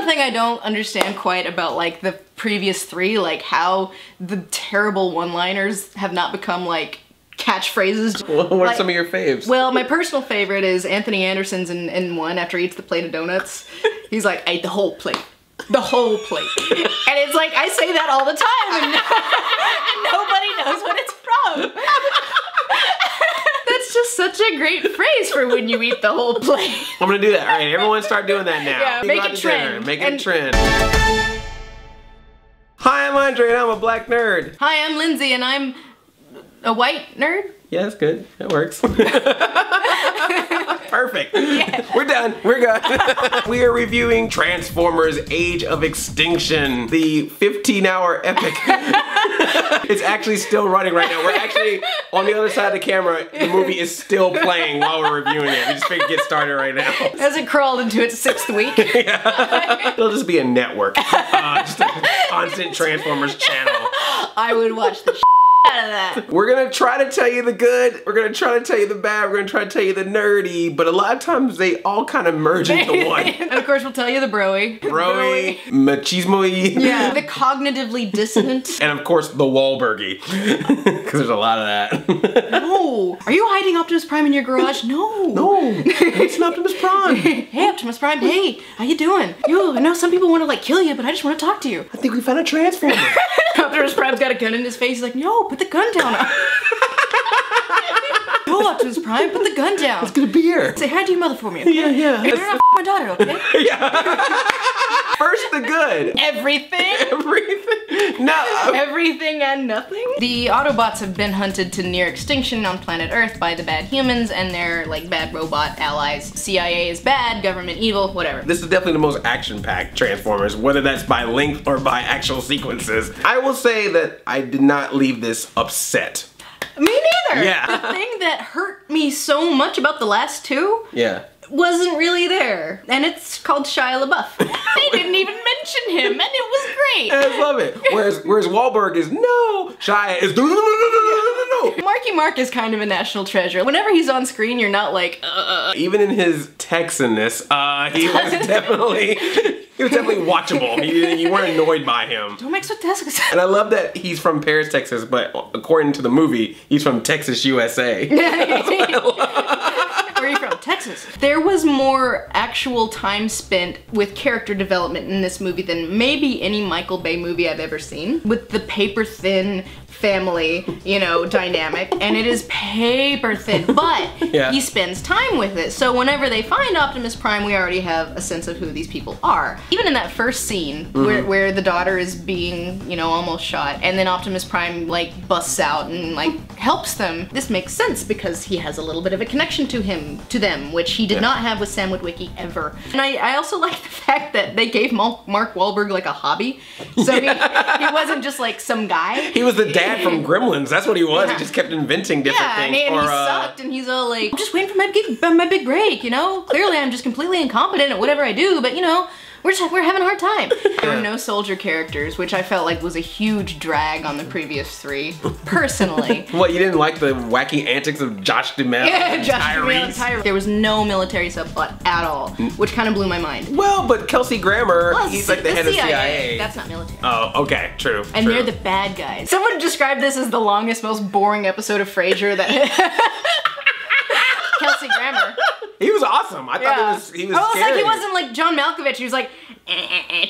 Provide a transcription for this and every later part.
thing I don't understand quite about like the previous three, like how the terrible one-liners have not become like catchphrases. What are some of your faves? Well, my personal favorite is Anthony Anderson's in one after he eats the plate of donuts. He's like, I ate the whole plate. The whole plate. And it's like, I say that all the time and nobody knows what it's from. That's just such a great phrase for when you eat the whole plate. I'm gonna do that. All right, everyone start doing that now. Yeah, make it trend. Make it a trend. Hi, I'm Andre and I'm a black nerd. Hi, I'm Lindsay and I'm a white nerd. Yeah, that's good. That works. Perfect. Yeah. We're done. We're good. We are reviewing Transformers Age of Extinction, the 15-hour epic. It's actually still running right now. We're actually on the other side of the camera. The movie is still playing while we're reviewing it. We just figured to get started right now. As it crawled into its 6th week. Yeah. It'll just be a network. Just a constant Transformers channel. I would watch the out of that. We're gonna try to tell you the good, we're gonna try to tell you the bad, we're gonna try to tell you the nerdy, but a lot of times they all kind of merge into one. And of course we'll tell you the broy. Broy, machismo-y. Yeah. The cognitively dissonant. And of course the Wahlbergy. Because there's a lot of that. No. Are you hiding Optimus Prime in your garage? No. No. It's an Optimus Prime. Hey Optimus Prime, hey, how you doing? Yo, I know some people want to like kill you, but I just want to talk to you. I think we found a Transformer. Optimus Prime's got a gun in his face. He's like, no, put the gun down. No, Optimus Prime, put the gun down. It's gonna be here. Say hi to your mother for me, okay? Yeah, yeah. Hey, better not my daughter, okay? Yeah. First the good. Everything. Everything. No. Everything and nothing. The Autobots have been hunted to near extinction on planet Earth by the bad humans and their like bad robot allies. CIA is bad, government evil, whatever. This is definitely the most action-packed Transformers, whether that's by length or by actual sequences. I will say that I did not leave this upset. Me neither. Yeah. The thing that hurt me so much about the last two wasn't really there. And it's called Shia LaBeouf. They didn't even mention him and it was great. I love it. Whereas Wahlberg is no, Shia is no. Marky Mark is kind of a national treasure. Whenever he's on screen, you're not like, Even in his Texanness, he was definitely watchable. You weren't annoyed by him. Don't mix with Texas. And I love that he's from Paris, Texas, but according to the movie, he's from Texas, USA. Where are you from? Texas. There was more actual time spent with character development in this movie than maybe any Michael Bay movie I've ever seen. With the paper-thin family, you know, dynamic, and it is paper thin, but he spends time with it. So whenever they find Optimus Prime, we already have a sense of who these people are. Even in that first scene where the daughter is being, you know, almost shot, and then Optimus Prime like busts out and like helps them. This makes sense because he has a little bit of a connection to them, which he did not have with Sam Witwicky ever. And I also like the fact that they gave Mark Wahlberg like a hobby. So he wasn't just like some guy. He was the dad from Gremlins. That's what he was. He just kept inventing different things. And he sucked, and he's all like, I'm just waiting for my big break, you know? Clearly I'm just completely incompetent at whatever I do, but you know, we're having a hard time. There were no soldier characters, which I felt like was a huge drag on the previous three, personally. What, you didn't like the wacky antics of Josh Duhamel? Yeah, Josh Duhamel and Tyrese. There was no military subplot at all, which kind of blew my mind. Well, but Kelsey Grammer, he's like the head of CIA. That's not military. Oh, okay, true. And they're the bad guys. Someone described this as the longest, most boring episode of Frasier that Kelsey Grammer. He was awesome. I thought he was scary. Like he wasn't like John Malkovich. He was like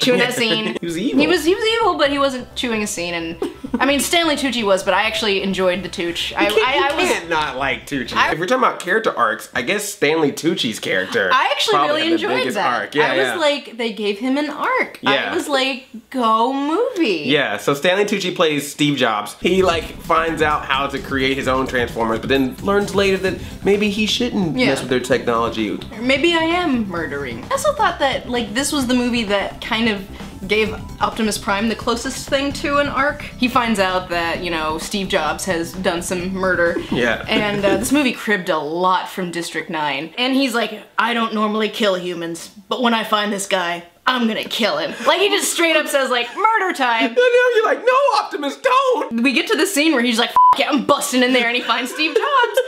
chewing that scene. He was evil. He was evil, but he wasn't chewing a scene. And I mean, Stanley Tucci was, but I actually enjoyed the Tooch. You can't not like Tucci. If we're talking about character arcs, I guess Stanley Tucci's character. I actually really enjoyed that. Arc. Yeah, I was like, they gave him an arc. Yeah. I was like, go movie. Yeah, so Stanley Tucci plays Steve Jobs. He like finds out how to create his own Transformers, but then learns later that maybe he shouldn't mess with their technology. Or maybe I am murdering. I also thought that like this was the movie that kind of gave Optimus Prime the closest thing to an arc. He finds out that, you know, Steve Jobs has done some murder. Yeah. And this movie cribbed a lot from District 9. And he's like, I don't normally kill humans, but when I find this guy, I'm gonna kill him. Like he just straight up says like, murder time. And you're like, no, Optimus, don't. We get to the scene where he's like, F yeah, I'm busting in there, and he finds Steve Jobs.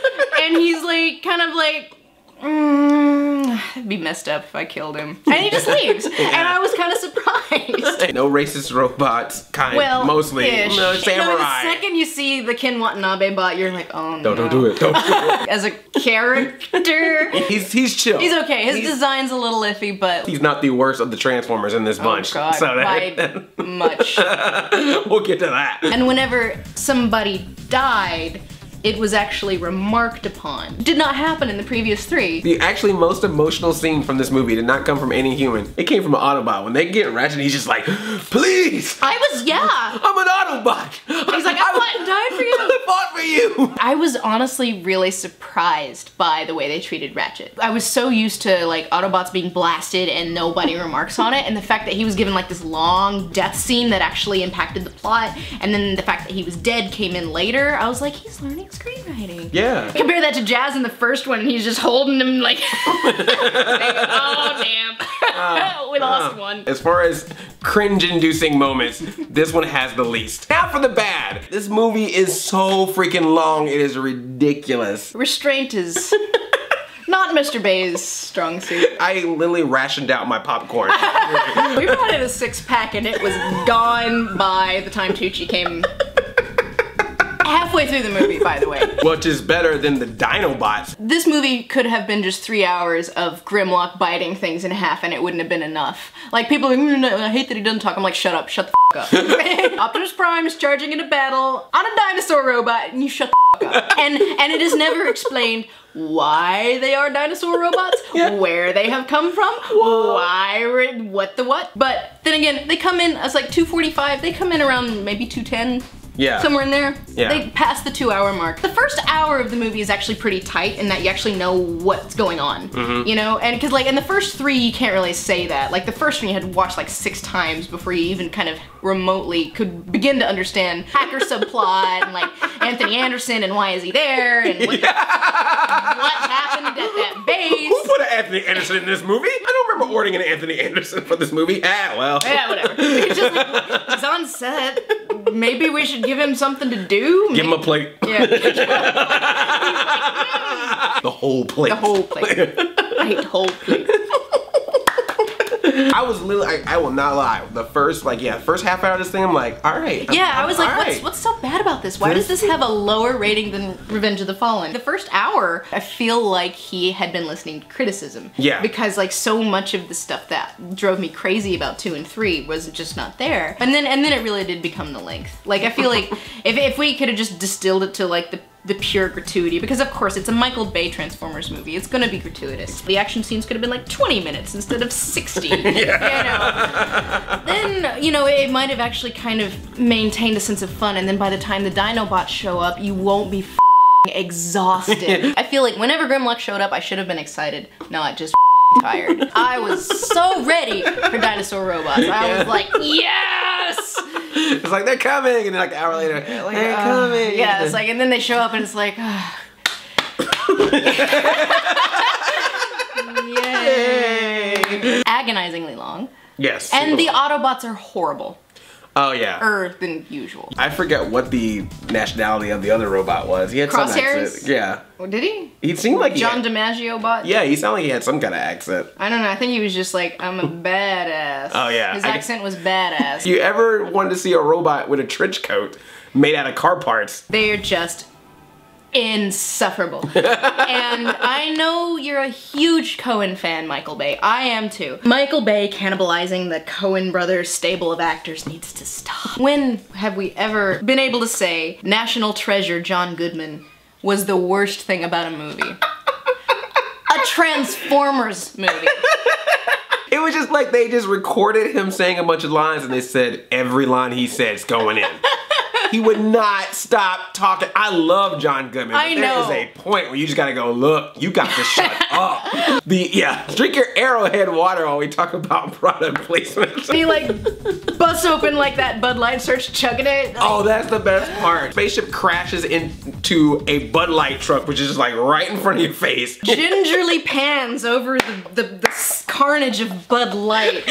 And he's like, kind of like, it'd be messed up if I killed him. And he just leaves. And I was kind kind of surprised. No racist robots, mostly. Ish. No, You know, samurai. the second you see the Ken Watanabe bot, you're like, oh no. Don't do it. Don't do it. As a character, He's chill. he's okay. His design's a little iffy, but He's not the worst of the Transformers in this bunch. God, so by much. we'll get to that. And whenever somebody died, it was actually remarked upon. Did not happen in the previous 3. The actually most emotional scene from this movie did not come from any human. It came from an Autobot. When they get Ratchet, he's just like, please! I'm an Autobot! He's like, I fought and died for you! I fought for you! I was honestly really surprised by the way they treated Ratchet. I was so used to like Autobots being blasted and nobody remarks on it, and the fact that he was given like this long death scene that actually impacted the plot, and then the fact that he was dead came in later, I was like, he's learning screenwriting. Yeah. Compare that to Jazz in the first one, and he's just holding him like, oh damn, we lost one. As far as cringe-inducing moments, this one has the least. Now for the bad. This movie is so freaking long, it is ridiculous. Restraint is not Mr. Bay's strong suit. I literally rationed out my popcorn. We brought in a 6-pack and it was gone by the time Tucci came. Halfway through the movie, by the way. Which is better than the Dinobots. This movie could have been just 3 hours of Grimlock biting things in half and it wouldn't have been enough. Like, people are like, I hate that he doesn't talk. I'm like, shut up, shut the f up. Optimus Prime is charging into battle on a dinosaur robot and you shut the f up. And it is never explained why they are dinosaur robots, where they have come from, what the what. But then again, they come in as like 2:45, they come in around maybe 2:10. Yeah. Somewhere in there. Yeah. They passed the 2-hour mark. The first hour of the movie is actually pretty tight in that you actually know what's going on. You know? And because like in the first 3 you can't really say that. Like the first one you had to watch like 6 times before you even kind of remotely could begin to understand hacker subplot and like Anthony Anderson and why is he there and what happened at that base. Who put an Anthony Anderson in this movie? I don't remember ordering an Anthony Anderson for this movie. Ah, well. Yeah, whatever. It's just like, he's on set. Maybe we should give him something to do. Give him a plate. Yeah. The whole plate. The whole plate. I ate the whole plate. I was literally, I will not lie, the first half hour of this thing, I'm like, all right. Yeah, I was like, right. what's so bad about this? Why does this have a lower rating than Revenge of the Fallen? The first hour, I feel like he had been listening to criticism. Yeah. Because like so much of the stuff that drove me crazy about 2 and 3 was just not there. And then it really did become the length. Like I feel like if we could have just distilled it to like the pure gratuity, because of course it's a Michael Bay Transformers movie, it's gonna be gratuitous. The action scenes could have been like 20 minutes instead of 60. Yeah. Then, you know, it might have actually kind of maintained a sense of fun, and then by the time the Dinobots show up, you won't be exhausted. I feel like whenever Grimlock showed up, I should have been excited, not just tired. I was so ready for dinosaur robots. I was like, yes! It's like, they're coming, and then like an hour later, they're coming. Yeah, it's like, and then they show up and it's like, yay. Agonizingly long. Yes. And the Autobots are horrible. Oh yeah. Than usual. I forget what the nationality of the other robot was. He had some accent. Yeah. Oh, did he? He seemed like John DiMaggio bot? Yeah, he sounded like he had some kind of accent. I don't know, I think he was just like, I'm a badass. Oh yeah. His accent was badass. If you ever wanted to see a robot with a trench coat made out of car parts, they're just insufferable. And I know you're a huge Coen fan, Michael Bay. I am too. Michael Bay cannibalizing the Coen brothers stable of actors needs to stop. When have we ever been able to say national treasure John Goodman was the worst thing about a movie? A Transformers movie. It was just like they just recorded him saying a bunch of lines and they said every line he said is going in. He would not stop talking. I love John Goodman. I know. There is a point where you just gotta go, look, you got to shut up. Drink your Arrowhead water while we talk about product placement. He like busts open like that Bud Light, starts chugging it. Oh, that's the best part. Spaceship crashes into a Bud Light truck, which is just like right in front of your face. Gingerly pans over the carnage of Bud Light.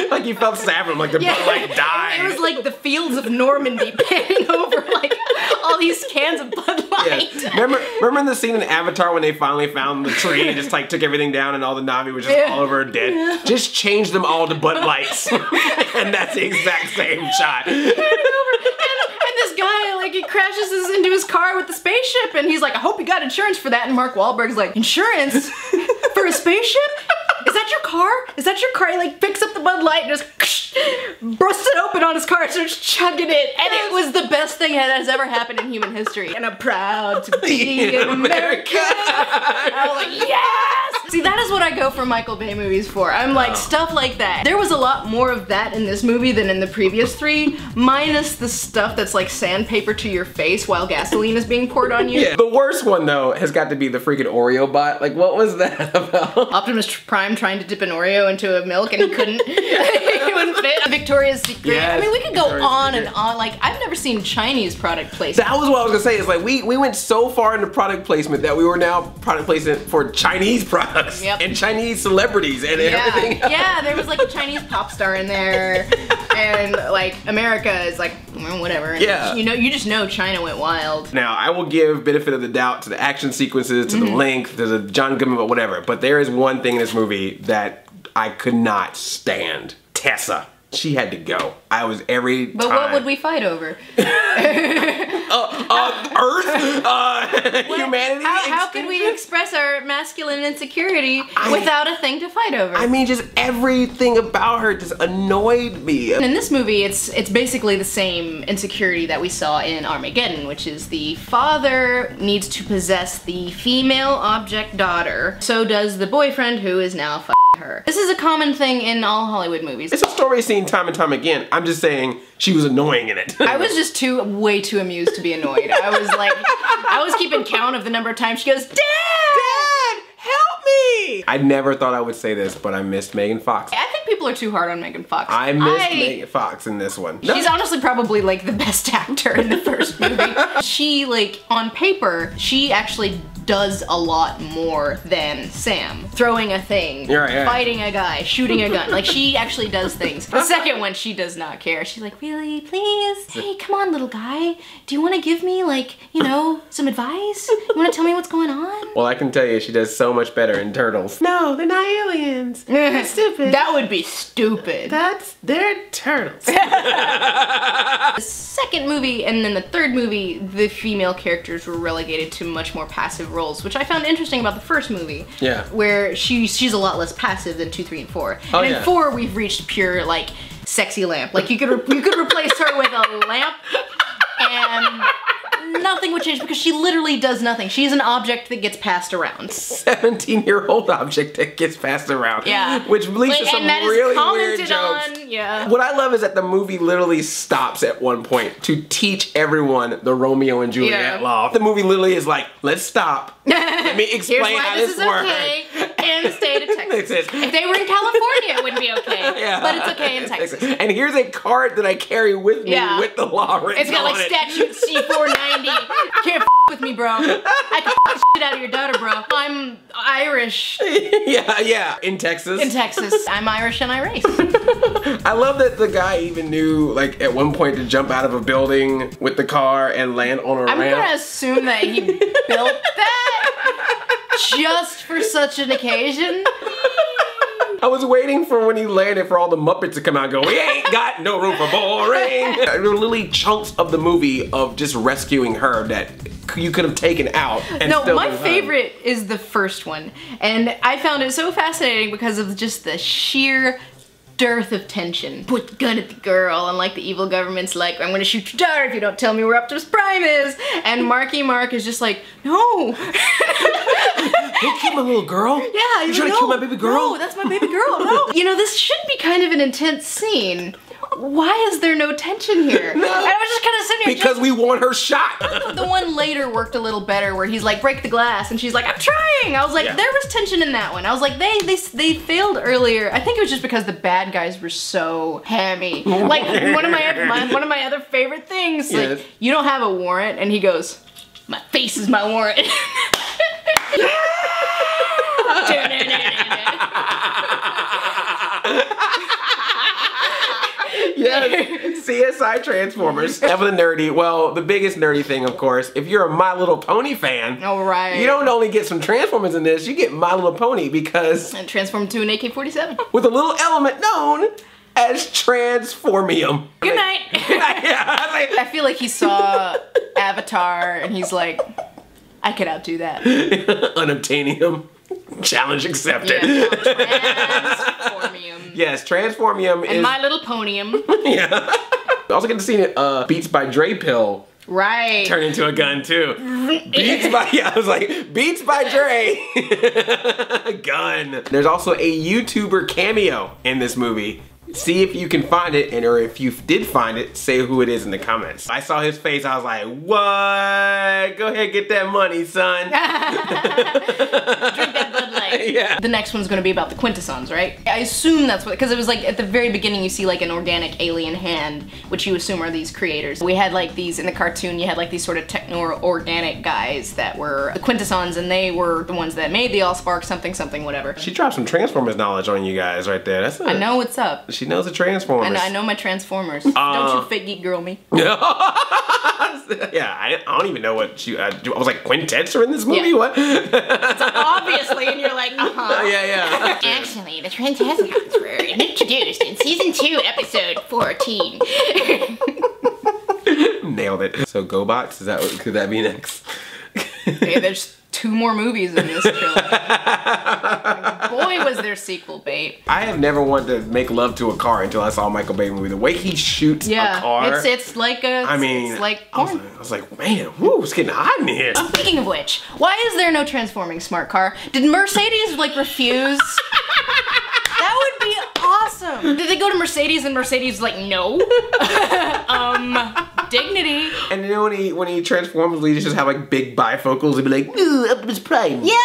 Like you felt sad for him, like the Bud Light died. It was like the fields of Normandy panning over like all these cans of Bud Light. Yes. Remember in the scene in Avatar when they finally found the tree and just like took everything down and all the Na'vi was just all over dead? Yeah. Just change them all to Bud Lights. And that's the exact same shot. And this guy, like, he crashes into his car with the spaceship and he's like, I hope you got insurance for that. And Mark Wahlberg's like, insurance? For a spaceship? Is that your car? Is that your car? He like picks up the Bud Light and just bursts it open on his car and starts chugging it. And it was the best thing that has ever happened in human history. And I'm proud to be an American. I was like, yes! See, that is what I go for Michael Bay movies for. I'm like, stuff like that. There was a lot more of that in this movie than in the previous three, minus the stuff that's like sandpaper to your face while gasoline is being poured on you. Yeah. The worst one though has got to be the freaking Oreo bot. Like, what was that about? Optimus Prime trying to dip an Oreo into a milk and he couldn't. He wouldn't fit. Victoria's Secret. Yes, I mean, we could go Victoria's on Secret. and on. Like, I've never seen Chinese product placement. That was what I was gonna say. It's like we went so far into product placement that we were now product placement for Chinese products and Chinese celebrities and everything. Yeah, there was like a Chinese pop star in there, and like America is like, well, whatever. And Yeah. you just know China went wild. Now, I will give benefit of the doubt to the action sequences, to the length, to the John Goodman, but whatever. But there is one thing in this movie that I could not stand. Tessa. She had to go. I was every time. But what would we fight over? Earth? Humanity? How could we express our masculine insecurity without a thing to fight over? I mean, just everything about her just annoyed me. In this movie, it's basically the same insecurity that we saw in Armageddon, which is the father needs to possess the female object daughter. So does the boyfriend, who is now f***ing her. This is a common thing in all Hollywood movies. It's a story seen time and time again. I'm just saying she was annoying in it. I was just way too amused to be annoyed. I was like, I was keeping count of the number of times she goes, Dad! Dad, help me! I never thought I would say this, but I missed Megan Fox. I think people are too hard on Megan Fox. I missed Megan Fox in this one. She's honestly probably like the best actor in the first movie. She, like, on paper, she actually does a lot more than Sam. Throwing a thing, fighting a guy, shooting a gun. Like, she actually does things. The second one, she does not care. She's like, really, please? Hey, come on, little guy. Do you want to give me, like, you know, some advice? You want to tell me what's going on? Well, I can tell you she does so much better in Turtles. No, they're not aliens. That's stupid. That would be stupid. They're turtles. The second movie and then the third movie, the female characters were relegated to much more passive roles, which I found interesting about the first movie. Yeah. Where she's a lot less passive than 2, 3, and 4. And in 4, we've reached pure, like, sexy lamp. Like, you could replace her with a lamp and nothing would change because she literally does nothing. She's an object that gets passed around. 17-year-old object that gets passed around. Yeah. Which leads to some really weird jokes. Yeah. What I love is that the movie literally stops at one point to teach everyone the Romeo and Juliet law. The movie literally is like, let's stop. Let me explain how this works. Okay in the state of Texas. If they were in California, it wouldn't be okay. But it's okay in Texas. And here's a card that I carry with me with the law written on it. It's got like statute C-490. Can't f with me, bro. I can f the shit out of your daughter, bro. I'm Irish. Yeah. In Texas. In Texas. I'm Irish and I race. I love that the guy even knew, like, at one point to jump out of a building with the car and land on a ramp. I'm gonna assume that he built that just for such an occasion. I was waiting for when he landed for all the Muppets to come out and go, we ain't got no room for boring. There were literally chunks of the movie of just rescuing her that you could have taken out and No, my favorite is the first one. And I found it so fascinating because of just the sheer dearth of tension. Put the gun at the girl, and like the evil government's like, I'm gonna shoot your daughter if you don't tell me where Optimus Prime is. And Marky Mark is just like, no. Don't kill my little girl. Yeah, you're trying to kill my baby girl. No, that's my baby girl. No. You know, this should be kind of an intense scene. Why is there no tension here? And I was just kind of sitting here because we want her shot. The one later worked a little better where he's like, break the glass, and she's like, I'm trying. I was like, there was tension in that one. I was like, they failed earlier. I think it was just because the bad guys were so hammy. Like, one of my other favorite things, like, you don't have a warrant, and he goes, my face is my warrant. Yes, CSI Transformers. And for the nerdy, well, the biggest nerdy thing, of course, if you're a My Little Pony fan, All right. you don't only get some Transformers in this, you get My Little Pony because And transform to an AK-47. with a little element known as Transformium. Good night. Yeah, I was like, I feel like he saw Avatar and he's like, I could outdo that. Unobtainium. Challenge accepted. Yeah, Transformium. Yes, Transformium And is... My Little Ponium. Yeah. I also get to see Beats by Dre pill Right. turn into a gun too. Beats by, yeah, I was like, Beats by Dre. Gun. There's also a YouTuber cameo in this movie. See if you can find it, and or if you did find it, say who it is in the comments. I saw his face, I was like, what? Go ahead, get that money, son. Drink that Bud Light. Yeah. The next one's gonna be about the Quintessons, right? I assume that's what, because it was like at the very beginning you see like an organic alien hand, which you assume are these creators. We had like these, in the cartoon, you had like these sort of techno-organic guys that were the Quintessons, and they were the ones that made the Allspark something something whatever. She dropped some Transformers knowledge on you guys right there. That's I know what's up. She knows the Transformers. I know my Transformers. Don't you fake geek girl me. Yeah, I don't even know what she. I was like, quintets are in this movie? Yeah. What? Obviously, and you're like, Yeah. Actually, the Transformers were introduced in season 2, episode 14. Nailed it. So GoBots, could that be next? hey, there's 2 more movies in this trilogy. Boy, was there sequel bait. I have never wanted to make love to a car until I saw a Michael Bay movie. The way he shoots a car. It's like a. I mean, it's like I porn. was like, man, woo, it's getting hot in here. Speaking of which, why is there no transforming smart car? Did Mercedes like refuse? That would be awesome. Did they go to Mercedes and Mercedes was like, no? Dignity. And you know when he transforms, he just have like big bifocals and be like, ooh, Optimus Prime. Yeah.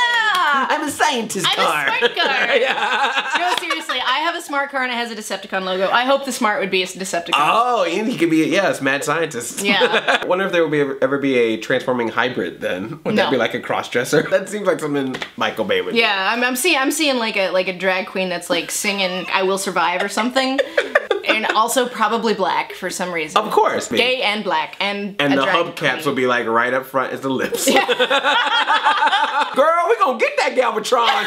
I'm a scientist car. I'm a smart car. Yeah. No, seriously, I have a smart car and it has a Decepticon logo. I hope the smart would be a Decepticon. Oh, and he could be, yes, mad scientist. Yeah. I wonder if there will ever be a transforming hybrid then. Would that be like a cross-dresser? That seems like something Michael Bay would do. Yeah, I'm seeing like a drag queen that's like singing "I Will Survive" or something, and also probably black for some reason. Of course. Gay and black and the drag hubcaps queen. will be like right up front as the lips. Girl, we gonna get that Galvatron.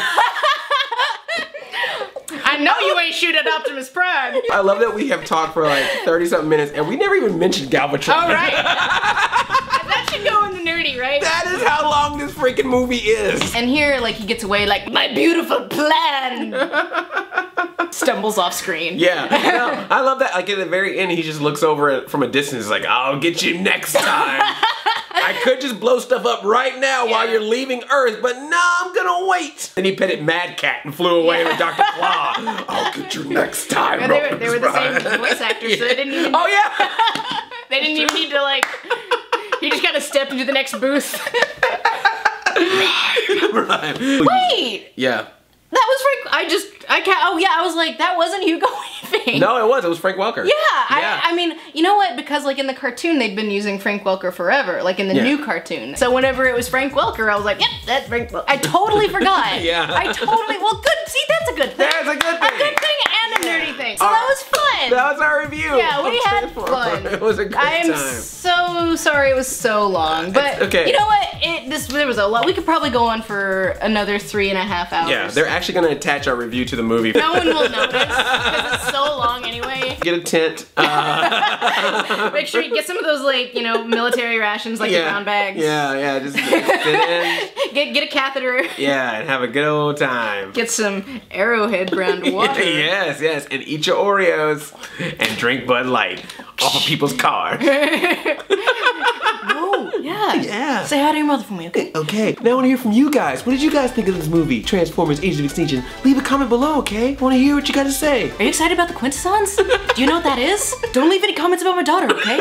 I know you ain't shooting Optimus Prime. I love that we have talked for like 30-something minutes and we never even mentioned Galvatron. All right. That should go in the nerdy, right? That is how long this freaking movie is. And here, like, he gets away like, my beautiful plan. Stumbles off screen. Yeah, no, I love that. Like at the very end, he just looks over it from a distance, like, "I'll get you next time." I could just blow stuff up right now while you're leaving Earth, but no, I'm gonna wait. Then he petted Mad Cat and flew away with Dr. Claw. I'll get you next time. Yeah, they were the same voice actors, so they didn't even. Oh yeah. They didn't even need to like. He just kind of stepped into the next booth. Right. Wait. Yeah. That was Frank. Oh yeah, I was like, that wasn't Hugo Weaving. No, it was Frank Welker. Yeah, I mean, you know what? Because like in the cartoon, they'd been using Frank Welker forever, like in the new cartoon. So whenever it was Frank Welker, I was like, yep, that's Frank Welker. I totally forgot. Yeah. Well, good. See, that's a good thing. That's a good A thing. good thing and a nerdy thing. So that was fun. That was our review. Yeah, we of had Transformers. fun. It was a great I am time. so sorry it was so long, but It's okay. you know what? There was a lot. We could probably go on for another 3.5 hours. Yeah, they're actually gonna attach our review to the movie. No one will notice because it's so long anyway. Get a tent. Make sure you get some of those like military rations, like the brown bags. Yeah, just sit in. Get a catheter. Yeah, and have a good old time. Get some Arrowhead brand water. Yes, and eat your Oreos and drink Bud Light off of people's car. Oh, yeah. Yeah. Say hi to your mother for me, okay? Okay, now I want to hear from you guys. What did you guys think of this movie, Transformers: Age of Extinction? Leave a comment below, okay? I want to hear what you got to say. Are you excited about the Quintessons? Do you know what that is? Don't leave any comments about my daughter, okay?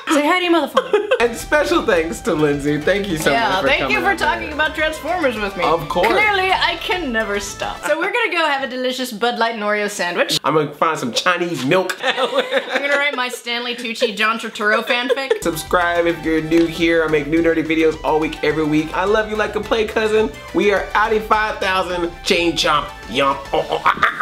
Say hi to your mother for me. And special thanks to Lindsay. Thank you so much for thank coming you for out talking there. about Transformers with me. Of course. Clearly, I can never stop. So we're gonna go have a delicious Bud Light and Oreo sandwich. I'm gonna find some Chinese milk. I'm gonna write my Stanley Tucci John Turturro fanfic. Subscribe if you're new here. I make new nerdy videos all week, every week. I love you like a play cousin. We are Audi 5000. Chain chomp. Yomp.